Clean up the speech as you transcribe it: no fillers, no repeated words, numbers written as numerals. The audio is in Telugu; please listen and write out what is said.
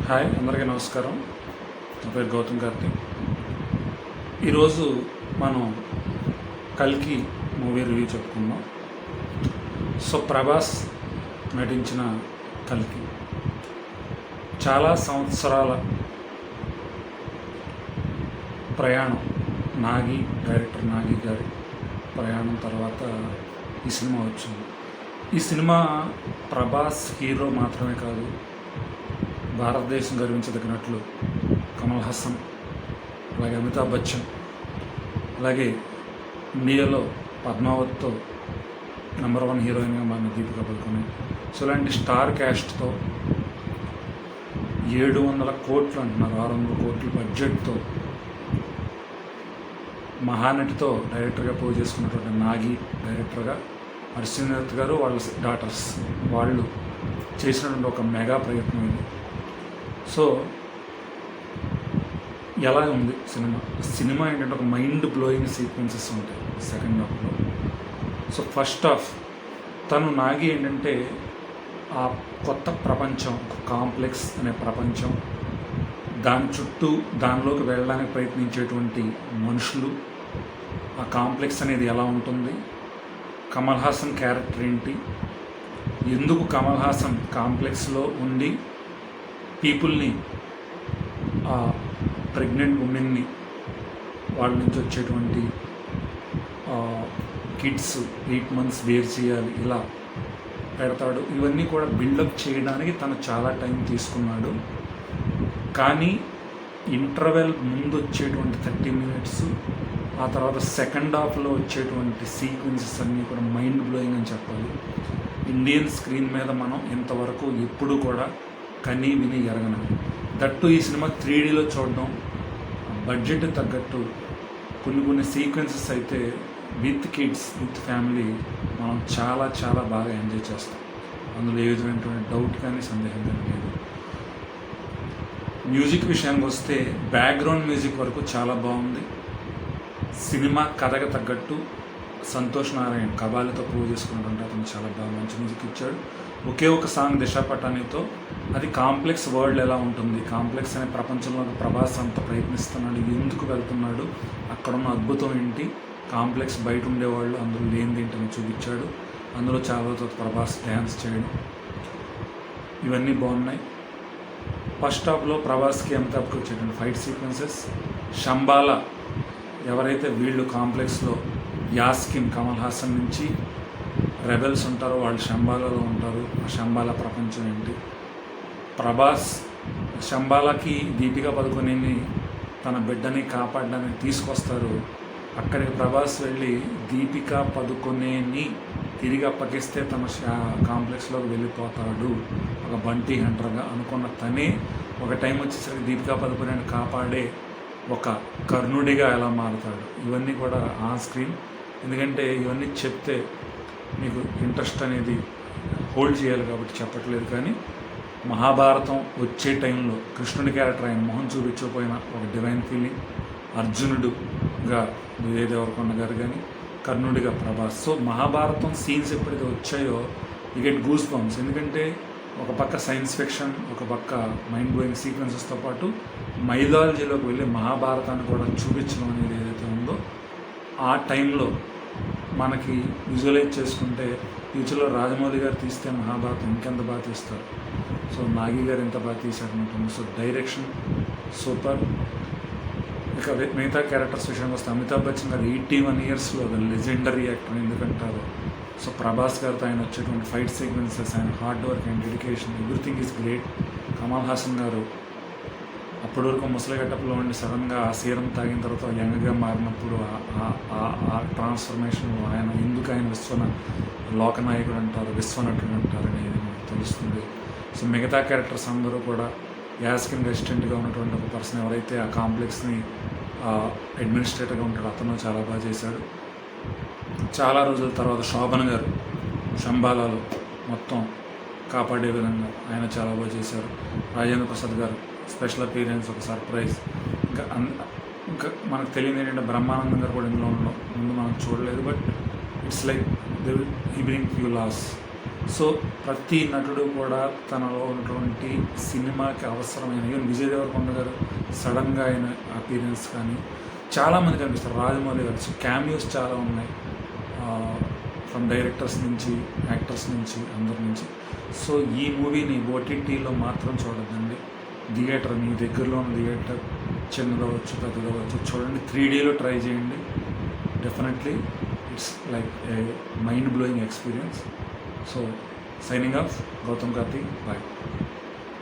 హాయ్, అందరికీ నమస్కారం. నా పేరు గౌతమ్ కార్తిక్. ఈరోజు మనం కల్కి మూవీ రివ్యూ చెప్పుకుందాం. సో ప్రభాస్ నటించిన కల్కి చాలా సంవత్సరాల ప్రయాణం, డైరెక్టర్ నాగి గారి ప్రయాణం తర్వాత ఈ సినిమా వచ్చింది. ఈ సినిమా ప్రభాస్ హీరో మాత్రమే కాదు, భారతదేశం గర్వించదగినట్లు కమల్ హాసన్, అలాగే అమితాబ్ బచ్చన్, అలాగే ఇండియాలో పద్మావత్తో నెంబర్ 1 హీరోయిన్గా మన దీపికా పడుకుని, సో ఇలాంటి స్టార్ క్యాస్ట్తో 700 కోట్లు అంటున్నారు, 600 కోట్ల బడ్జెట్తో మహానటితో డైరెక్టర్గా పోజ్ చేసుకున్నటువంటి నాగి డైరెక్టర్గా, హర్షినత్ గారు వాళ్ళ డాటర్స్ వాళ్ళు చేసినటువంటి ఒక మెగా ప్రయత్నం ఇది. సో ఎలా ఉంది సినిమా ఏంటంటే ఒక మైండ్ బ్లోయింగ్ సీక్వెన్సెస్ ఉంటాయి సెకండ్ హాఫ్లో. సో ఫస్ట్ హాఫ్ తను నాగి ఏంటంటే ఆ కొత్త ప్రపంచం, ఒక కాంప్లెక్స్ అనే ప్రపంచం, దాని చుట్టూ దానిలోకి వెళ్ళడానికి ప్రయత్నించేటువంటి మనుషులు, ఆ కాంప్లెక్స్ అనేది ఎలా ఉంటుంది, కమల్ హాసన్ క్యారెక్టర్ ఏంటి, ఎందుకు కమల్ హాసన్ కాంప్లెక్స్లో ఉండి పీపుల్ని, ప్రెగ్నెంట్ ఉమెన్ని, వాళ్ళ నుంచి వచ్చేటువంటి కిడ్స్ 8 months వేర్ చేయాలి ఇలా పెడతాడు. ఇవన్నీ కూడా బిల్డప్ చేయడానికి తను చాలా టైం తీసుకున్నాడు. కానీ ఇంటర్వెల్ ముందు వచ్చేటువంటి 30 minutes, ఆ తర్వాత సెకండ్ హాఫ్లో వచ్చేటువంటి సీక్వెన్సెస్ అన్నీ కూడా మైండ్ బ్లోయింగ్ అని చెప్పాలి. ఇండియన్ స్క్రీన్ మీద మనం ఇంతవరకు ఎప్పుడు కూడా కనీ విని ఎరగనవి. దట్టు ఈ సినిమా 3Dలో చూడడం, బడ్జెట్ తగ్గట్టు కొన్ని సీక్వెన్సెస్ అయితే విత్ కిడ్స్, విత్ ఫ్యామిలీ మనం చాలా చాలా బాగా ఎంజాయ్ చేస్తాం. అందులో ఏ విధమైనటువంటి డౌట్ కానీ సందేహం కానీ లేదు. మ్యూజిక్ విషయానికి వస్తే బ్యాక్గ్రౌండ్ మ్యూజిక్ వరకు చాలా బాగుంది. సినిమా కథకు తగ్గట్టు సంతోష్ నారాయణ్ కబాలితో ప్రూవ్ చేసుకుంటుంటే అతను చాలా బాగా మంచి మ్యూజిక్ ఇచ్చాడు. ఒకే ఒక సాంగ్ దిశా పటానీతో, అది కాంప్లెక్స్ వరల్డ్ ఎలా ఉంటుంది, కాంప్లెక్స్ అనే ప్రపంచంలో ప్రభాస్ అంత ప్రయత్నిస్తున్నాడు, ఎందుకు వెళ్తున్నాడు, అక్కడున్న అద్భుతం ఏంటి, కాంప్లెక్స్ బయట ఉండేవాళ్ళు అందులో లేనిది ఏంటని చూపించాడు. అందులో చాలా ప్రభాస్ డ్యాన్స్ చేయడం, ఇవన్నీ బాగున్నాయి. ఫస్ట్ హాఫ్లో ప్రభాస్కి అమితాబ్కి వచ్చేటువంటి ఫైట్ సీక్వెన్సెస్, శంబాలా ఎవరైతే వీళ్ళు కాంప్లెక్స్లో యాస్కిన్, కమల్ హాసన్ నుంచి రెబెల్స్ ఉంటారో వాళ్ళు శంబాలాలో ఉంటారు. ఆ శంబాలా ప్రపంచం ఏంటి, ప్రభాస్ శంబాలాకి దీపికా పదుకొనేని తన బిడ్డని కాపాడడానికి తీసుకొస్తారు. అక్కడికి ప్రభాస్ వెళ్ళి దీపికా పదుకొనేని తిరిగి అప్పగిస్తే తన కాంప్లెక్స్లోకి వెళ్ళిపోతాడు ఒక బంటీ హంటర్గా అనుకున్న తనే ఒక టైం వచ్చేసరికి దీపికా పదుకొనేని కాపాడే ఒక కర్ణుడిగా ఎలా మారుతాడు. ఇవన్నీ కూడా ఆన్ స్క్రీన్, ఎందుకంటే ఇవన్నీ చెప్తే మీకు ఇంట్రెస్ట్ అనేది హోల్డ్ చేయాలి కాబట్టి చెప్పట్లేదు. కానీ మహాభారతం వచ్చే టైంలో కృష్ణుడి క్యారెక్టర్ ఆయన మొహం చూపించకపోయినా ఒక డివైన్ ఫీలింగ్, అర్జునుడుగా విజయ్ దేవరకొండ గారు కానీ, కర్ణుడిగా ప్రభాస్. సో మహాభారతం సీన్స్ ఎప్పుడైతే వచ్చాయో యూ గెట్ గూస్ బంప్స్, ఎందుకంటే ఒక పక్క సైన్స్ ఫిక్షన్, ఒక పక్క మైండ్ బ్లోయింగ్ సీక్వెన్సెస్తో పాటు మైథాలజీలోకి వెళ్ళి మహాభారతాన్ని కూడా చూపించడం అనేది ఏదైతే ఉందో ఆ టైంలో మనకి విజువలైజ్ చేసుకుంటే ఫ్యూచర్లో రాజమౌళి గారు తీస్తే మహాభారతం ఇంకెంత బాగా తీస్తారు. సో నాగి గారు ఎంత బాగా తీశారనుకుంటుంది. So direction super. ఇక మిగతా క్యారెక్టర్స్ విషయానికి వస్తే అమితాబ్ బచ్చన్ గారు 81 yearsలో లెజెండరీ యాక్టర్ ఎందుకంటారు. సో ప్రభాస్ గారితో ఆయన వచ్చేటువంటి ఫైట్ సీక్వెన్సెస్, ఆయన hard work and dedication, everything is great. Kamal Haasan గారు అప్పటి వరకు ముసలి గెటప్లో ఉండి సడన్గా ఆ సీరం తాగిన తర్వాత యంగ్గా మారినప్పుడు ఆ ట్రాన్స్ఫర్మేషన్, ఆయన ఎందుకు ఆయన లోకనాయకుడు అంటారు, విశ్వనటుడు అంటారు అనేది మనకు తెలుస్తుంది. సో మిగతా క్యారెక్టర్స్ అందరూ కూడా యాస్కిన్ రెసిడెంట్గా ఉన్నటువంటి ఒక పర్సన్ ఎవరైతే ఆ కాంప్లెక్స్ని అడ్మినిస్ట్రేటర్గా ఉంటాడో అతను చాలా బాగా చేశాడు. చాలా రోజుల తర్వాత శోభన్ గారు శంబాలాలో మొత్తం కాపాడే విధంగా ఆయన చాలా బాగా చేశారు. రాజేంద్ర ప్రసాద్ గారు స్పెషల్ అపీరెన్స్, ఒక సర్ప్రైజ్. ఇంకా మనకు తెలియదు ఏంటంటే బ్రహ్మానందం గారు కూడా ఇందులో ఉండడం ముందు మనం చూడలేదు. But it's like he bring few laughs. So ప్రతి నటుడు కూడా తనలో ఉన్నటువంటి సినిమాకి అవసరమైన ఈవెన్ విజయ్ దేవరకొండ గారు సడన్గా ఆయన అపీరెన్స్ కానీ చాలామంది కనిపిస్తారు. రాజమౌళి గారు, సో క్యామియోస్ చాలా ఉన్నాయి ఫ్రమ్ డైరెక్టర్స్ నుంచి, యాక్టర్స్ నుంచి, అందరి నుంచి. సో ఈ మూవీని ఓటీటీలో మాత్రం చూడొద్దండి. థియేటర్, మీ దగ్గరలో ఉన్న థియేటర్ చిన్నదవచ్చు పెద్దదవచ్చు చూడండి. 3Dలో ట్రై చేయండి. Definitely it's like a mind blowing experience. So signing off, Gautham Karthi, bye.